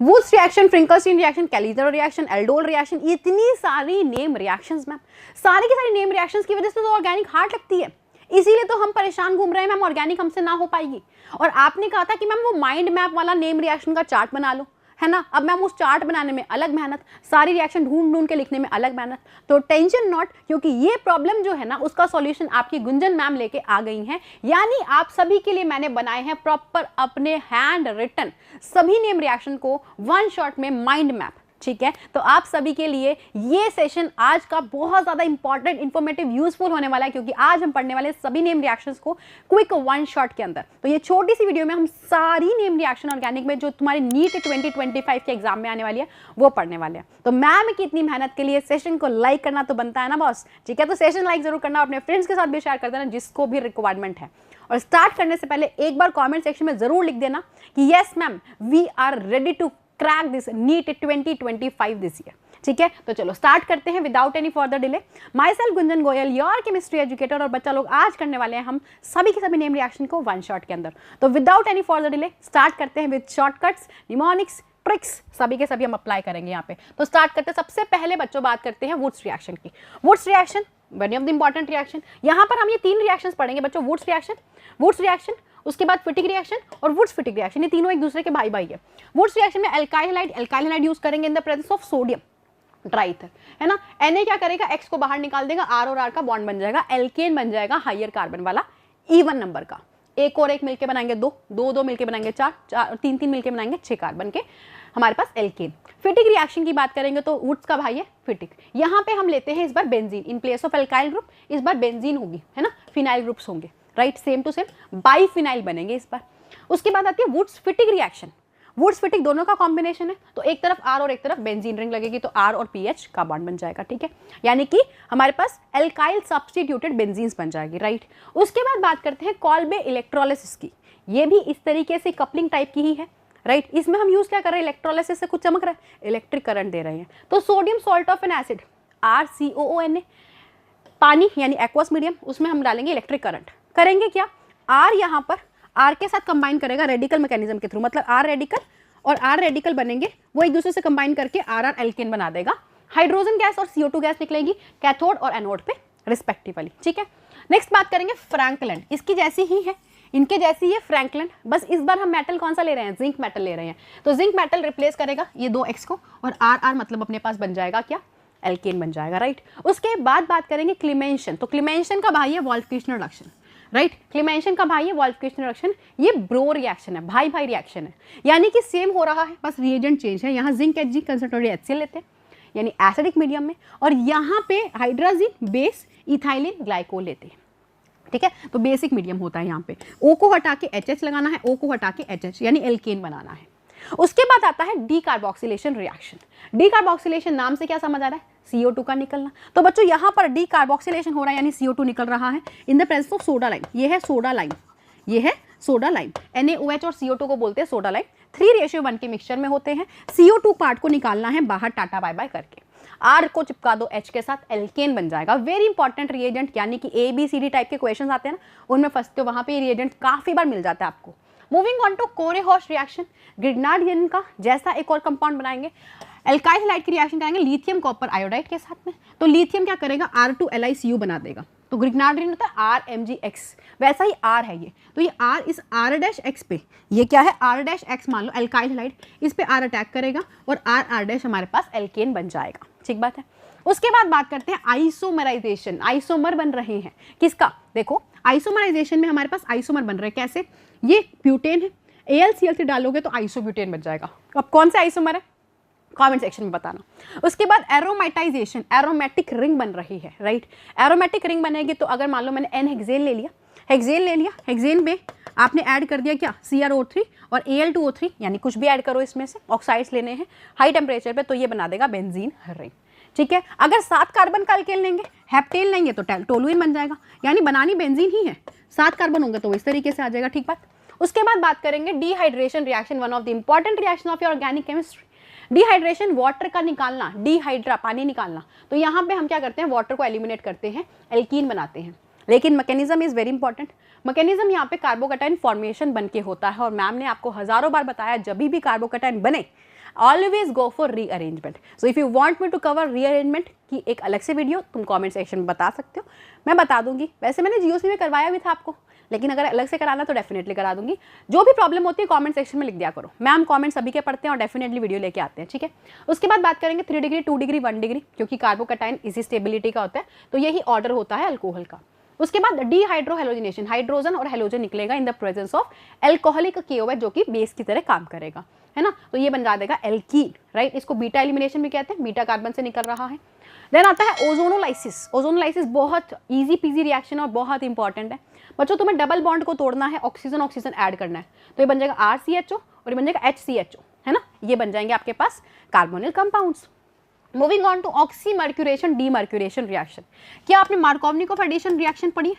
Woods reaction, Finkelstein reaction, Claisen reaction, aldol reaction, इतनी सारी name reactions ma'am, सारी की सारी नेम रिएक्शंस की वजह से तो ऑर्गेनिक हार्ड लगती है, इसीलिए तो हम परेशान घूम रहे हैं मैम, ऑर्गेनिक हमसे ना हो पाएगी। और आपने कहा था कि मैम वो माइंड मैप वाला नेम रिएक्शन का चार्ट बना लो, है ना। अब मैम उस चार्ट बनाने में अलग मेहनत, सारी रिएक्शन ढूंढ ढूंढ के लिखने में अलग मेहनत, तो टेंशन नॉट, क्योंकि ये प्रॉब्लम जो है ना उसका सॉल्यूशन आपकी गुंजन मैम लेके आ गई हैं। यानी आप सभी के लिए मैंने बनाए हैं प्रॉपर अपने हैंड रिटन सभी नेम रिएक्शन को वन शॉट में माइंड मैप, ठीक है। तो आप सभी के लिए ये सेशन आज का बहुत ज्यादा इंपॉर्टेंट, इंफॉर्मेटिव, यूजफुल होने वाला है, क्योंकि आज हम पढ़ने वाले सभी नेम रिएक्शंस को क्विक वन शॉट के अंदर। तो ये छोटी सी वीडियो में हम सारी नेम रिएक्शन ऑर्गेनिक में जो तुम्हारी नीट 2025 के एग्जाम में आने वाली है वो पढ़ने वाले हैं। तो मैम की इतनी मेहनत के लिए सेशन को लाइक करना तो बनता है ना बॉस, ठीक है। तो सेशन लाइक जरूर करना, अपने फ्रेंड्स के साथ भी शेयर कर देना जिसको भी रिक्वायरमेंट है। और स्टार्ट करने से पहले एक बार कॉमेंट सेक्शन में जरूर लिख देना कि yes ma'am we are ready to crack this NEET 2025 this year, ठीक है। तो चलो स्टार्ट करते हैं without any further delay. Myself Gunjan Goyal, your chemistry educator, और बच्चा लोग आज करने वाले हैं हम सभी के सभी नेम रिएक्शन को वन शॉट के अंदर। तो without any further delay start करते हैं विद शॉर्टकट्स, निमोनिक्स, ट्रिक्स सभी के सभी हम अप्लाई करेंगे यहाँ पे। तो स्टार्ट करते हैं, सबसे पहले बच्चों बात करते हैं वुड्स रिएक्शन की। Wurtz reaction one of the important reaction, यहाँ पर हम ये तीन रिएक्शंस पढ़ेंगे बच्चों, वुड्स रिएक्शन, उसके बाद फिटिक रिएक्शन और वुड्स फिटिक रिएक्शन, ये तीनों एक दूसरे के भाई भाई है। वुड्स रिएक्शन में एल्काइल हैलाइड यूज करेंगे in the presence of sodium dry ether, है ना। Na क्या करेगा, X को बाहर निकाल देगा, R और R का बॉन्ड बन जाएगा, एल्केन बन जाएगा हायर कार्बन वाला इवन नंबर का, एक और एक मिलके बनाएंगे दो मिलके बनाएंगे चार, तीन मिलके बनाएंगे 6 कार्बन के हमारे पास एल्केन। फिटिक रिएक्शन की बात करेंगे तो वुड्स का भाई है फिटिक, यहाँ पे हम लेते हैं इस बार benzene, in place of alkyl group इस बार बेंजीन होगी, है ना, फिनाइल ग्रुप्स होंगे, right, same to same biphenyl बनेंगे इस बार। उसके बाद आती है Wurtz Fittig reaction, Wurtz Fittig दोनों का कॉम्बिनेशन है, तो एक तरफ R और एक तरफ बेंजीन रिंग लगेगी, तो R और PH का बॉन्ड बन जाएगा, ठीक है। यानी कि हमारे पास एल्काइल सब्स्टिट्यूटेड बेंजीन्स बन जाएगी, राइट। उसके बाद बात करते हैं कॉल्बे इलेक्ट्रोलिसिस की, ये भी इस तरीके से कपलिंग टाइप की ही है, राइट। इसमें हम यूज क्या कर रहे हैं, इलेक्ट्रोलिसिस से कुछ चमक रहा है, इलेक्ट्रिक करंट दे रहे हैं। तो sodium salt of N acid RCOONA, पानी यानी एक्वस मीडियम, उसमें हम डालेंगे इलेक्ट्रिक करंट, करेंगे क्या, R यहाँ पर R के साथ कंबाइन करेगा रेडिकल मैकेनिज्म के थ्रू, मतलब R रेडिकल और R रेडिकल बनेंगे, वो एक दूसरे से कंबाइन करके RR एल्केन बना देगा, हाइड्रोजन गैस और CO2 गैस निकलेगी कैथोड और एनोड पे रिस्पेक्टिवली, ठीक है। नेक्स्ट बात करेंगे फ्रैंकलैंड, इसकी जैसी ही है, इनके जैसी है फ्रैंकलैंड, बस इस बार हम मेटल कौन सा ले रहे हैं, जिंक मेटल ले रहे हैं। तो जिंक मेटल रिप्लेस करेगा ये 2X को, और RR मतलब अपने पास बन जाएगा क्या, एल्केन बन जाएगा, राइट। उसके बाद बात करेंगे क्लीमेंशन, तो क्लीमेंशन का भाई है वोल्फ-किर्चनर रिएक्शन, राइट। क्लीमेंशन का भाई है वोल्फ-किर्चनर रिएक्शन, ये ब्रो रिएक्शन है, भाई भाई रिएक्शन है, यानी कि सेम हो रहा है, बस रिएजेंट चेंज है। यहाँ जिंक Hg कंसंट्रेटेड HCl लेते हैं यानी एसिडिक मीडियम में, और यहाँ पे हाइड्रोजन बेस इथाइलिन ग्लाइकोल लेते हैं, ठीक है। तो बेसिक मीडियम होता है, यहाँ पे O को हटा के HH लगाना है, O को हटा के HH यानी एल्केन बनाना है। उसके बाद आता है डीकार्बोक्सिलेशन रिएक्शन। डीकार्बोक्सिलेशन नाम से क्या समझ आ रहा है, CO2 का निकलना। तो बच्चों यहाँ पर डीकार्बोक्सिलेशन हो रहा है यानी CO2 निकल रहा है इन the presence of soda lime, ये है सोडा लाइम, ये है सोडा लाइम, NaOH और CO2 को बोलते हैं सोडा लाइम, 3:1 के मिक्सचर में होते हैं। CO2 पार्ट को निकालना है बाहर टाटा बाय बाय करके, R को चिपका दो H के साथ, एल्केन बन जाएगा। वेरी इंपॉर्टेंट रिएजेंट, यानी कि ABCD टाइप के क्वेश्चन आते हैं ना, उनमें फंसते हो, वहां पे रिएजेंट काफी बार मिल जाता है आपको। मूविंग ऑन टू कोरे-हॉर्श रिएक्शन, ग्रिग्नार्डियन का जैसा एक और कंपाउंड बनाएंगे, एल्काइल हैलाइड की रिएक्शन करेंगे लिथियम कॉपर आयोडाइड के साथ में, तो लिथियम क्या करेगा, R2LiCu बना देगा, तो ग्रिग्नार्डियन होता है RMgX, वैसा ही R है ये, तो ये R इस R' पे, ये क्या है R' मान लो एल्काइल हैलाइड, इस पे R अटैक करेगा और R हमारे पास एल्केन बन जाएगा, ठीक बात है। उसके बाद बात करते हैं आइसोमराइजेशन, आइसोमर बन रहे हैं किसका, देखो आइसोमराइजेशन में हमारे पास आइसोमर बन रहे हैं, कैसे, ये ब्यूटेन है, AlCl3 डालोगे तो आइसोब्यूटेन बन जाएगा। अब कौन से आइसोमर है, कमेंट सेक्शन में बताना। उसके बाद एरोमेटाइजेशन, एरोमेटिक रिंग बन रही है, राइट। एरोमेटिक रिंग बनेगी तो अगर मान लो मैंने N-हेक्सेन ले लिया, हेक्सेन में आपने ऐड कर दिया क्या, CrO3 और Al2O3, यानी कुछ भी ऐड करो इसमें से, ऑक्साइड्स लेने हैं हाई टेम्परेचर पे, तो ये बना देगा बेंजीन रिंग, ठीक है। अगर 7 कार्बन का अल्केन लेंगे, हेप्टेन लेंगे तो टोलुइन बन जाएगा, यानी बनानी बेंजीन ही है, 7 कार्बन होंगे तो इस तरीके से आ जाएगा, ठीक बात। उसके बाद बात करेंगे dehydration reaction, one of the important reaction of your organic chemistry. Dehydration, water का निकालना, डिहाइड्रा पानी निकालना, तो यहाँ पे हम क्या करते हैं, वाटर को एलिमिनेट करते हैं, एल्कीन बनाते हैं, लेकिन mechanism is very important. Mechanism यहाँ पे कार्बोकैटायन फॉर्मेशन बन के होता है, और मैम ने आपको हजारों बार बताया जब भी कार्बोकैटायन बने always go for rearrangement. So if you want me to cover rearrangement की एक अलग से वीडियो तुम कमेंट सेक्शन में बता सकते हो, मैं बता दूंगी। वैसे मैंने जीओसी में करवाया भी था आपको, लेकिन अगर अलग से कराना तो डेफिनेटली करा दूंगी। जो भी प्रॉब्लम होती है कमेंट सेक्शन में लिख दिया करो, मैम कमेंट सभी के पढ़ते हैं और डेफिनेटली वीडियो लेके आते हैं, ठीक है। उसके बाद बात करेंगे 3 डिग्री, 2 डिग्री, 1 डिग्री, क्योंकि कार्बोकैटायन इसी स्टेबिलिटी का होता है, तो यही ऑर्डर होता है अल्कोहल का। उसके बाद डीहाइड्रोहेलोजिनेशन, हाइड्रोजन और हेलोजन निकलेगा इन the presence of alcoholic KOH जो कि बेस की तरह काम करेगा, है ना। तो ये बन जाएगा एल्कीन, राइट। इसको बीटा एलिमिनेशन भी कहते हैं, बीटा कार्बन से निकल रहा है। देन आता है ओजोनोलाइसिस। ओजोनोलाइसिस बहुत इजी पीजी रिएक्शन और बहुत इंपॉर्टेंट है बच्चों। तुम्हें डबल बॉन्ड को तोड़ना है, ऑक्सीजन ऑक्सीजन ऐड करना है, तो ये बन जाएगा RCHO और ये बन जाएगा HCHO, है ना। ये बन जाएंगे आपके पास carbonyl compounds. Moving on to oxymercuration demercuration reaction. क्या आपने मार्कोवनिकोव एडिशन रिएक्शन पढ़ी है?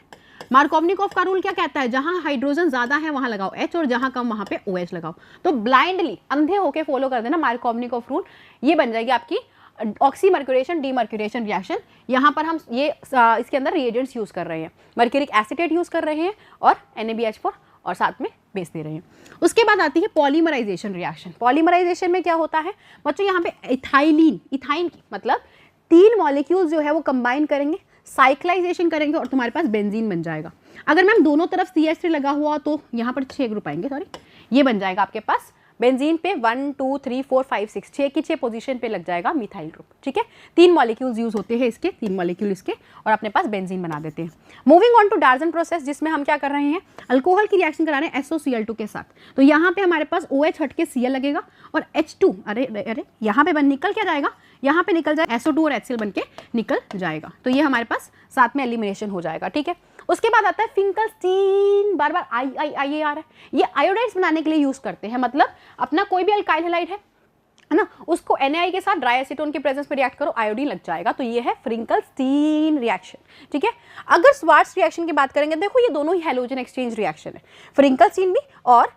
मार्कोवनिकोव का रूल क्या कहता है, जहां हाइड्रोजन ज्यादा है वहां लगाओ H और जहां कम वहां पे OH लगाओ। तो ब्लाइंडली अंधे होके फॉलो कर देना मार्कोवनिकोव रूल, ये बन जाएगी आपकी ऑक्सीमर्क्यूरेशन डीमर्क्यूरेशन रिएक्शन। यहाँ पर हम ये इसके अंदर रिएजेंट्स यूज कर रहे हैं, मर्क्यूरिक एसीटेट यूज कर रहे हैं और NaBH4 और साथ में बेस दे रहे हैं। उसके बाद आती है पॉलीमराइजेशन रिएक्शन। पॉलीमराइजेशन में क्या होता है बच्चों, यहाँ पे इथाइलिन, इथाइन की मतलब 3 मॉलिक्यूल्स जो है वो कंबाइन करेंगे, साइक्लाइजेशन करेंगे और तुम्हारे पास बेंजीन बन जाएगा। अगर मैम दोनों तरफ CH3 लगा हुआ तो यहाँ पर 6 ग्रुप आएंगे, सॉरी, ये बन जाएगा आपके पास बेंजीन पे 1 2 3 4 5 6 6 की 6 पोजीशन पे लग जाएगा मिथाइल ग्रुप, ठीक है। 3 मॉलिक्यूल्स यूज होते हैं इसके, 3 मॉलिक्यूल इसके, और अपने पास बेंजीन बना देते हैं। Moving on to Darzens process, जिसमें हम क्या कर रहे हैं, अल्कोहल की रिएक्शन करा रहे हैं SOCl2 के साथ। तो यहाँ पे हमारे पास OH हट के Cl लगेगा और H2, अरे यहाँ पे निकल क्या जाएगा, यहाँ पे निकल जाए SO2 और HCl बन के निकल जाएगा। तो ये हमारे पास साथ में एलिमिनेशन हो जाएगा, ठीक है। उसके बाद आता है फिंकलस्टीन, बार बार आई आ रहा है, ये आयोडाइड्स बनाने के लिए यूज करते हैं। मतलब अपना कोई भी अल्काइल हैलाइड है ना, उसको NaI के साथ ड्राई एसीटोन के प्रेजेंस में रिएक्ट करो, आयोडीन लग जाएगा। तो ये है फ्रिंकलस्टीन रिएक्शन, ठीक है। अगर स्वार्ट्स रिएक्शन की बात करेंगे, देखो ये दोनों ही हैलोजन एक्सचेंज रिएक्शन है, फ्रिंकलस्टीन भी और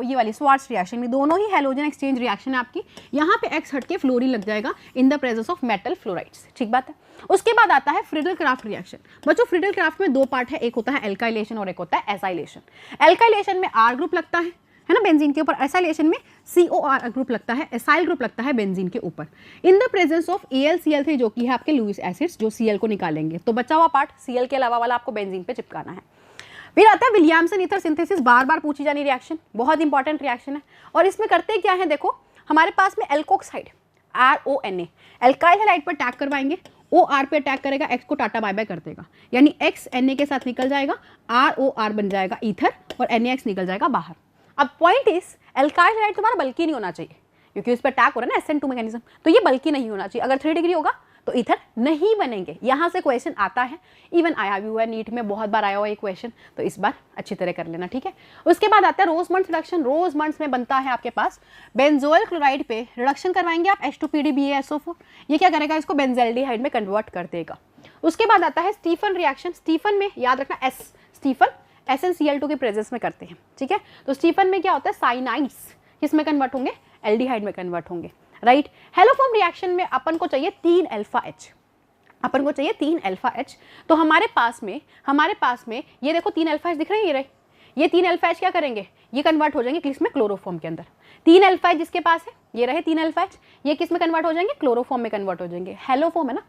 ये वाली स्वार्ट्स रिएक्शन भी, दोनों ही हैलोजन एक्सचेंज रिएक्शन है आपकी। यहाँ पे X हट के फ्लोरीन लग जाएगा इन the presence of metal fluorides, ठीक बात है। उसके बाद आता है फ्रिडल क्राफ्ट रिएक्शन। बच्चों फ्रिडल क्राफ्ट में 2 पार्ट है, एक होता है एल्काइलेशन और एक होता है एसाइलेशन। एल्काइलेशन में R ग्रुप लगता है ना बेंजीन के ऊपर, एसाइलेशन में COR ग्रुप लगता है, एसाइल ग्रुप लगता है बेंजीन के ऊपर इन द प्रेजेंस ऑफ AlCl3 जो कि है आपके लुईस एसिड्स जो Cl को निकालेंगे। तो बचा हुआ पार्ट Cl के अलावा वाला आपको बेंजीन पे चिपकाना है। फिर आता है विलियमसन ईथर सिंथेसिस, बार बार पूछी जानी रिएक्शन, बहुत इंपॉर्टेंट रिएक्शन है। और इसमें करते क्या है, देखो हमारे पास में एल्कोक्साइड RONA एल्काइल हैलाइड पर अटैक करवाएंगे, OR पे अटैक करेगा, X को टाटा बाय बाय कर देगा, यानी X Na के साथ निकल जाएगा, ROR बन जाएगा ईथर और NaX निकल जाएगा बाहर। अब पॉइंट इज एल्काइल हैलाइड तुम्हारा बल्कि नहीं होना चाहिए, क्योंकि इस पर अटैक हो रहा है ना SN2 मैकेनिज्म, तो ये बल्कि नहीं होना चाहिए। अगर 3 डिग्री होगा तो ईथर नहीं बनेंगे। यहाँ से क्वेश्चन आता है, इवन आया भी हुआ है नीट में, बहुत बार आया हुआ है क्वेश्चन, तो इस बार अच्छी तरह कर लेना, ठीक है। उसके बाद आता है रोजमंड्स रिडक्शन। रोजमंड्स में बनता है आपके पास बेंजोइल क्लोराइड पे रिडक्शन करवाएंगे आप H2PDBaSO4, ये क्या करेगा, इसको बेंजल्डिहाइड में कन्वर्ट कर देगा। उसके बाद आता है स्टीफन रिएक्शन। स्टीफन में याद रखना S, स्टीफन SnCl2 के प्रेजेंस में करते हैं, ठीक है। तो स्टीफन में क्या होता है, साइनाइड्स किस में कन्वर्ट होंगे, एल्डिहाइड में कन्वर्ट होंगे, राइट। हेलोफॉर्म रिएक्शन में अपन को चाहिए 3 अल्फा H, अपन को चाहिए 3 अल्फा H। तो हमारे पास में ये देखो 3 अल्फा H दिख रहे हैं, ये रहे, ये 3 अल्फा H क्या करेंगे, ये कन्वर्ट हो जाएंगे किस में, क्लोरोफॉर्म के अंदर। 3 अल्फा H जिसके पास है, ये रहे 3 अल्फा H, ये किस में कन्वर्ट हो जाएंगे, क्लोरोफॉर्म में कन्वर्ट हो जाएंगे। हेलोफॉर्म है ना,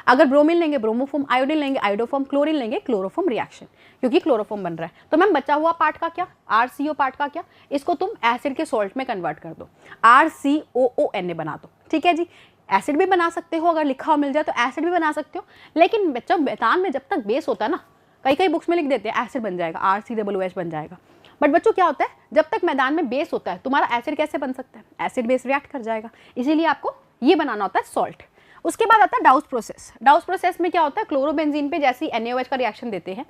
अगर ब्रोमीन लेंगे ब्रोमोफॉर्म, आयोडीन लेंगे आयोडोफॉर्म, क्लोरीन लेंगे क्लोरोफॉर्म रिएक्शन, क्योंकि क्लोरोफॉर्म बन रहा है। तो मैम बचा हुआ पार्ट का क्या, RCO पार्ट का क्या, इसको तुम एसिड के सॉल्ट में कन्वर्ट कर दो, RCOONA बना दो, ठीक है जी। एसिड भी बना सकते हो, अगर लिखा हुआ मिल जाए तो एसिड भी बना सकते हो, लेकिन बच्चों मैदान में जब तक बेस होता है ना, कई बुक्स में लिख देते हैं एसिड बन जाएगा, RCOOH बन जाएगा, बट बच्चों क्या होता है, जब तक मैदान में बेस होता है तुम्हारा एसिड कैसे बन सकता है, एसिड बेस रिएक्ट कर जाएगा, इसीलिए आपको ये बनाना होता है सॉल्ट। उसके बाद आता है डाउस प्रोसेस। डाउस प्रोसेस में क्या होता है, क्लोरोबेंजीन पे जैसे ही NaOH का रिएक्शन देते हैं,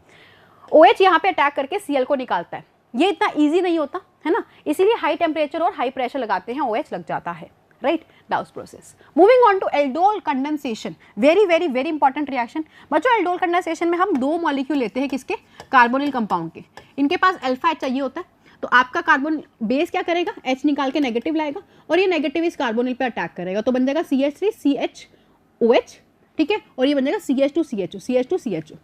OH यहाँ पे अटैक करके Cl को निकालता है। ये इतना इजी नहीं होता है ना, इसीलिए हाई टेम्परेचर और हाई प्रेशर लगाते हैं, OH लग जाता है, right. Dow's process. Moving on to aldol condensation, very very very important reaction. बच्चों एल्डोल कंडेंसेशन में हम 2 मॉलिक्यूल लेते हैं, किसके, कार्बोनिल कंपाउंड के। इनके पास अल्फा H चाहिए होता है, तो आपका कार्बन बेस क्या करेगा, H निकाल के नेगेटिव लाएगा और ये नेगेटिव इस कार्बोनिल पे अटैक करेगा, तो बन जाएगा CH3 CHOH, ठीक है, और ये बन जाएगा CH2 CHO CH2 CHO,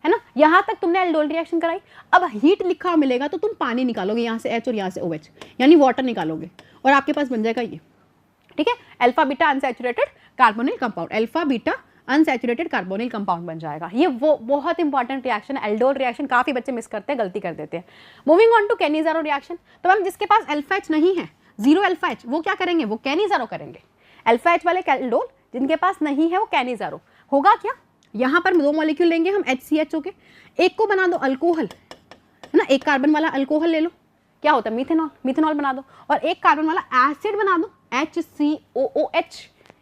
है ना। यहाँ तक तुमने एल्डोल रिएक्शन कराई। अब हीट लिखा मिलेगा तो तुम पानी निकालोगे यहाँ से H और यहाँ से OH, यानी वाटर निकालोगे और आपके पास बन जाएगा ये ठीक है, alpha beta unsaturated carbonyl compound, alpha beta unsaturated carbonyl compound बन जाएगा। ये वो बहुत इंपॉर्टेंट रिएक्शन है, एल्डोल रिएक्शन, काफी बच्चे मिस करते हैं, गलती कर देते हैं। Moving on to Cannizzaro reaction, तो मैम जिसके पास अल्फा एच नहीं है, जीरो अल्फा एच, वो क्या करेंगे, वो कैनिज़ारो करेंगे। अल्फा एच वाले एल्डोल जिनके पास नहीं है वो कैनिज़ारो होगा। क्या, यहाँ पर दो मॉलिक्यूल लेंगे हम HCHO के, एक को बना दो अल्कोहल, है ना, एक कार्बन वाला अल्कोहल ले लो, क्या होता है मिथेनॉल, मिथेनॉल बना दो, और एक कार्बन वाला एसिड बना दो HCOOH।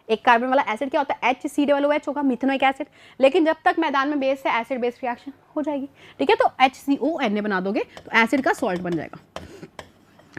एक कार्बन वाला एसिड क्या होता है HCOOH होगा, मिथेनोइक एसिड। लेकिन जब तक मैदान में बेस है एसिड बेस रिएक्शन हो जाएगी, ठीक है, तो HCONA बना दोगे तो एसिड का सॉल्ट बन जाएगा,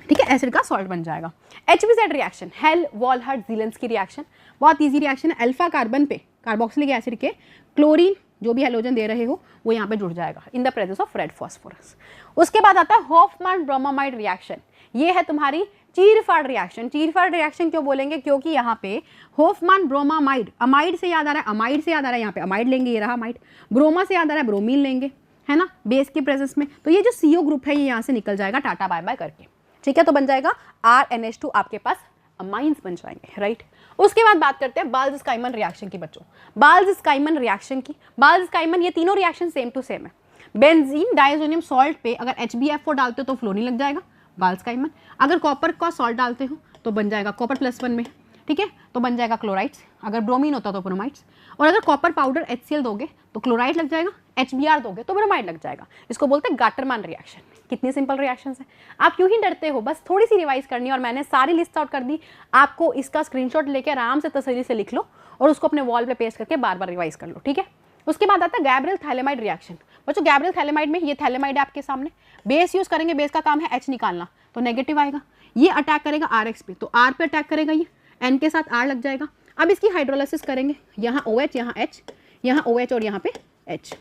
ठीक है, एसिड का सॉल्ट बन जाएगा। HBZ रिएक्शन, हेल वॉलहर्ट ज़ीलेंस्की रिएक्शन, बहुत इजी रिएक्शन है। अल्फा कार्बन पे कार्बोक्सिलिक एसिड के क्लोरीन जो भी हेलोजन दे रहे हो वो यहाँ पे जुड़ जाएगा इन the presence of red phosphorus. उसके बाद आता है हॉफमैन ब्रोमामाइड रिएक्शन, ये है तुम्हारी चीरफाड़ रिएक्शन। चीरफाड़ रिएक्शन क्यों बोलेंगे, क्योंकि यहाँ पे हॉफमैन ब्रोमामाइड, अमाइड से याद आ रहा है, अमाइड से याद आ रहा है, यहाँ पे अमाइड लेंगे, ये रहा अमाइड, ब्रोमा से याद आ रहा है, ब्रोमीन लेंगे, है ना, बेस की प्रेजेंस में, तो ये जो CO ग्रुप है ये यहाँ से निकल जाएगा टाटा बाय बाय करके, ठीक है, तो बन जाएगा RNH2, आपके पास अमाइंस बन जाएंगे, राइट। उसके बाद बात करते हैं बाल्ज-स्काइमन रिएक्शन की बच्चों, बाल्ज-स्काइमन रिएक्शन की, बाल्ज-स्काइमन ये तीनों रिएक्शन सेम टू सेम है। बेंजीन डाइसोनियम सॉल्ट पे अगर HbF4 डालते हो तो फ्लोरीन लग जाएगा, बाल्ज-स्काइमन। अगर कॉपर का सॉल्ट डालते हो तो बन जाएगा कॉपर +1 में, ठीक है, तो बन जाएगा क्लोराइड्स, अगर ब्रोमीन होता तो ब्रोमाइड्स, और अगर कॉपर पाउडर HCl दोगे तो क्लोराइड लग जाएगा, HBr दोगे तो ब्रोमाइड लग जाएगा। इसको बोलते हैं गाटरमान रिएक्शन। कितनी सिंपल रिएक्शंस है, आप क्यों ही डरते हो, बस थोड़ी सी रिवाइज करनी है, और मैंने सारी लिस्ट आउट कर दी, आपको इसका स्क्रीनशॉट लेके आराम से तसल्ली से लिख लो और उसको अपने वॉल पे पेस्ट करके बार बार रिवाइज कर लो, ठीक है। उसके बाद आता है गैब्रियल थैलेमाइड रिएक्शन। बच्चों गैब्रियल थैलेमाइड में ये थैलेमाइड है आपके सामने, बेस यूज करेंगे, बेस का काम है H निकालना, तो नेगेटिव आएगा, ये अटैक करेगा RX पे, तो R पे अटैक करेगा, ये N के साथ R लग जाएगा। अब इसकी हाइड्रोलाइसिस करेंगे, यहाँ OH, यहाँ H, यहाँ OH और यहाँ पे H,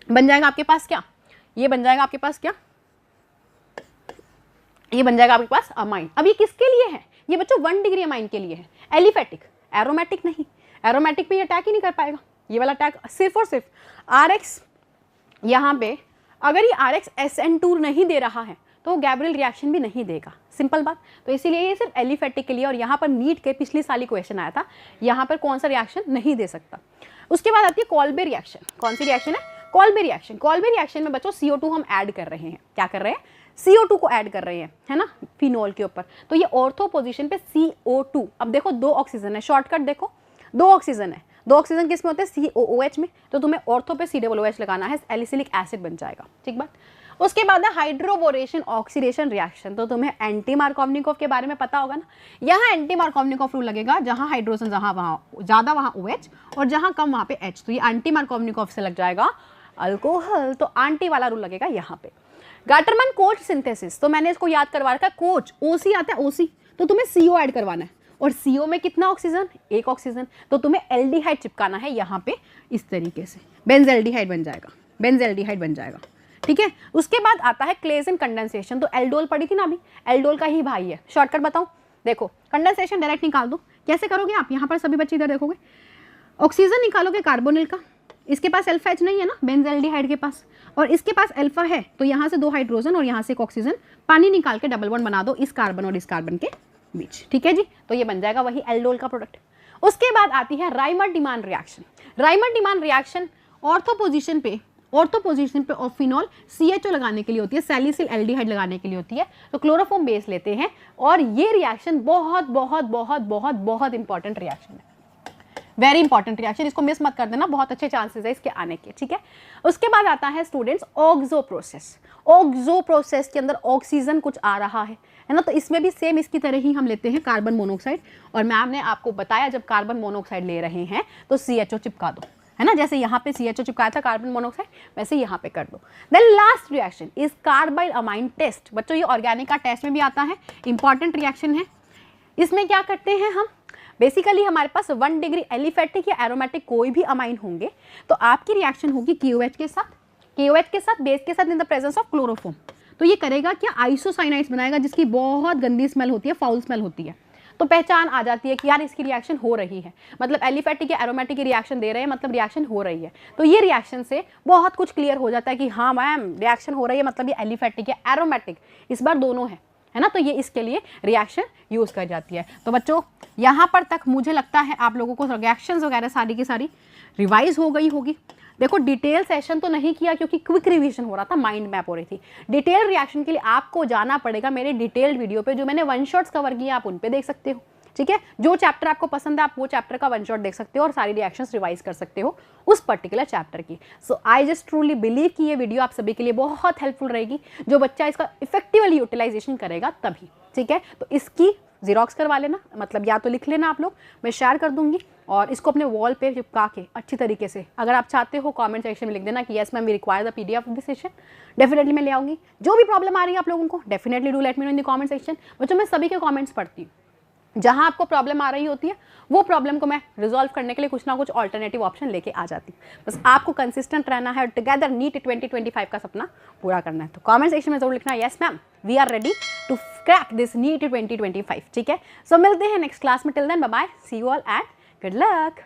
बन जाएगा आपके पास क्या, ये बन जाएगा आपके पास क्या, ये बन जाएगा आपके पास अमाइन। अब ये किसके लिए है, ये बच्चों 1 डिग्री अमाइन के लिए है, एलिफेटिक, एरोमेटिक नहीं, एरोमेटिक पे ये अटैक ही नहीं कर पाएगा, ये वाला अटैक सिर्फ और सिर्फ RX, यहाँ पे अगर ये RX SN2 नहीं दे रहा है तो गैब्रियल रिएक्शन भी नहीं देगा, सिंपल बात। तो इसीलिए ये सिर्फ एलिफेटिक के लिए, और यहाँ पर नीट के पिछली साल ही क्वेश्चन आया था, यहाँ पर कौन सा रिएक्शन नहीं दे सकता। उसके बाद आती है कॉल्बे रिएक्शन, कौन सी रिएक्शन है, कॉल्बे रिएक्शन। कॉल्बे रिएक्शन में बच्चों CO2 हम ऐड कर रहे हैं, क्या कर रहे हैं, CO2 को ऐड कर रहे हैं, है ना, फिनोल के ऊपर, तो ये ऑर्थो पोजीशन पे CO2। अब देखो 2 ऑक्सीजन है, शॉर्टकट देखो 2 ऑक्सीजन है, 2 ऑक्सीजन किस में होते हैं, COOH में, तो तुम्हें ऑर्थो पे COOH लगाना है, एलिसिलिक एसिड बन जाएगा, ठीक बात। उसके बाद है हाइड्रोबोरेशन ऑक्सीडेशन रिएक्शन, तो तुम्हें एंटी मार्कोवनिकोव के बारे में पता होगा ना, यहाँ एंटी मार्कोवनिकोव रूल लगेगा, जहाँ हाइड्रोजन जहाँ वहाँ ज़्यादा वहाँ OH और जहाँ कम वहाँ पे H, तो ये एंटी मार्कोवनिकोव से लग जाएगा अल्कोहल, तो एंटी वाला रूल लगेगा यहाँ पे। गाटरमैन कोच सिंथेसिस, तो मैंने इसको याद करवा रखा है, कोच OC आता है, OC तो तुम्हें CO ऐड करवाना है, और CO में कितना ऑक्सीजन, 1 ऑक्सीजन, तो तुम्हें एल्डिहाइड चिपकाना है यहाँ पे इस तरीके से, बेंजेल्डिहाइड बन जाएगा, बेंजेल्डिहाइड बन जाएगा, ठीक है। उसके बाद आता है क्लेजन कंडेंसेशन, तो एल्डोल पड़ी थी ना अभी, एल्डोल का ही भाई है, शॉर्टकट बताऊं, देखो कंडेंसेशन डायरेक्ट निकाल दो, कैसे करोगे आप, यहाँ पर सभी बच्चे इधर देखोगे, ऑक्सीजन निकालोगे कार्बोनिल का, इसके पास अल्फा H नहीं है ना बेंजेल्डिहाइड के पास, और इसके पास अल्फा है, तो यहाँ से 2 हाइड्रोजन और यहाँ से 1 ऑक्सीजन, पानी निकाल के डबल बॉन्ड बना दो इस कार्बन और इस कार्बन के बीच, ठीक है जी, तो ये बन जाएगा वही एल्डोल का प्रोडक्ट। उसके बाद आती है राइमर-डिमान रिएक्शन। राइमर-डिमान रिएक्शन ऑर्थो पोजीशन पे ऑफिनॉल CHO लगाने के लिए होती है, सैलिसिल एल्डिहाइड लगाने के लिए होती है, तो क्लोरोफॉर्म बेस लेते हैं, और ये रिएक्शन बहुत बहुत बहुत बहुत बहुत इंपॉर्टेंट रिएक्शन है, वेरी इंपॉर्टेंट रिएक्शन, इसको मिस मत कर देना, बहुत अच्छे चांसेस है इसके आने के, ठीक है। उसके बाद आता है students oxo process. Oxo process के अंदर ऑक्सीजन कुछ आ रहा है ना, तो इसमें भी सेम इसकी तरह ही हम लेते हैं कार्बन मोनोऑक्साइड, और मैम ने आपको बताया जब कार्बन मोनोऑक्साइड ले रहे हैं तो CHO चिपका दो, है ना, जैसे यहाँ पे CHO चिपकाया था कार्बन मोनोऑक्साइड, वैसे यहाँ पे कर दो। Then last reaction is carbylamine test. बच्चों ये ऑर्गेनिक का टेस्ट में भी आता है, इंपॉर्टेंट रिएक्शन है। इसमें क्या करते हैं हम, बेसिकली हमारे पास 1 डिग्री एलिफेटिक या एरोमेटिक कोई भी अमाइन होंगे, तो आपकी रिएक्शन होगी KOH के साथ बेस के साथ इन द प्रेजेंस ऑफ क्लोरोफॉर्म, तो ये करेगा क्या, आइसोसाइनाइड्स बनाएगा, जिसकी बहुत गंदी स्मेल होती है, फाउल स्मेल होती है, तो पहचान आ जाती है कि यार इसकी रिएक्शन हो रही है, मतलब एलिफेटिक या एरोमेटिक की रिएक्शन दे रहे हैं, मतलब रिएक्शन हो रही है, तो ये रिएक्शन से बहुत कुछ क्लियर हो जाता है कि हाँ मैम रिएक्शन हो रही है, मतलब ये एलिफेटिक या एरोमेटिक, इस बार दोनों है है ना। तो ये इसके लिए रिएक्शन यूज़ कर जाती है। तो बच्चों यहाँ पर तक मुझे लगता है आप लोगों को रिएक्शंस वगैरह सारी की सारी रिवाइज हो गई होगी। देखो डिटेल सेशन तो नहीं किया क्योंकि क्विक रिवीजन हो रहा था, माइंड मैप हो रही थी। डिटेल रिएक्शन के लिए आपको जाना पड़ेगा मेरे डिटेल्ड वीडियो पे, जो मैंने वन शॉट्स कवर किए आप उन पे देख सकते हो, ठीक है। जो चैप्टर आपको पसंद है आप वो चैप्टर का वन शॉट देख सकते हो और सारी रिएक्शंस रिवाइज कर सकते हो उस पर्टिकुलर चैप्टर की। सो आई जस्ट ट्रूली बिलीव कि ये वीडियो आप सभी के लिए बहुत हेल्पफुल रहेगी, जो बच्चा इसका इफेक्टिवली यूटिलाइजेशन करेगा तभी, ठीक है। तो इसकी जीरोक्स करवा लेना, मतलब या तो लिख लेना आप लोग, मैं शेयर कर दूंगी, और इसको अपने वॉल पे चिपका के अच्छी तरीके से, अगर आप चाहते हो कमेंट सेक्शन में लिख देना कि yes ma'am we require the PDF of this session, definitely मैं ले आऊंगी। जो भी प्रॉब्लम आ रही है आप लोगों को definitely do let me know in the comment section. बच्चों मैं सभी के कमेंट्स पढ़ती हूँ, जहां आपको प्रॉब्लम आ रही होती है वो प्रॉब्लम को मैं रिजॉल्व करने के लिए कुछ ना कुछ ऑल्टरनेटिव ऑप्शन लेके आ जाती हूँ। बस आपको कंसिस्टेंट रहना है और टुगेदर नीट 2025 का सपना पूरा करना है। तो कमेंट सेक्शन में जरूर लिखना yes ma'am we are ready to crack this NEET 2025, ठीक है। सो मिलते हैं नेक्स्ट क्लास में, till then bye bye, see you all and good luck.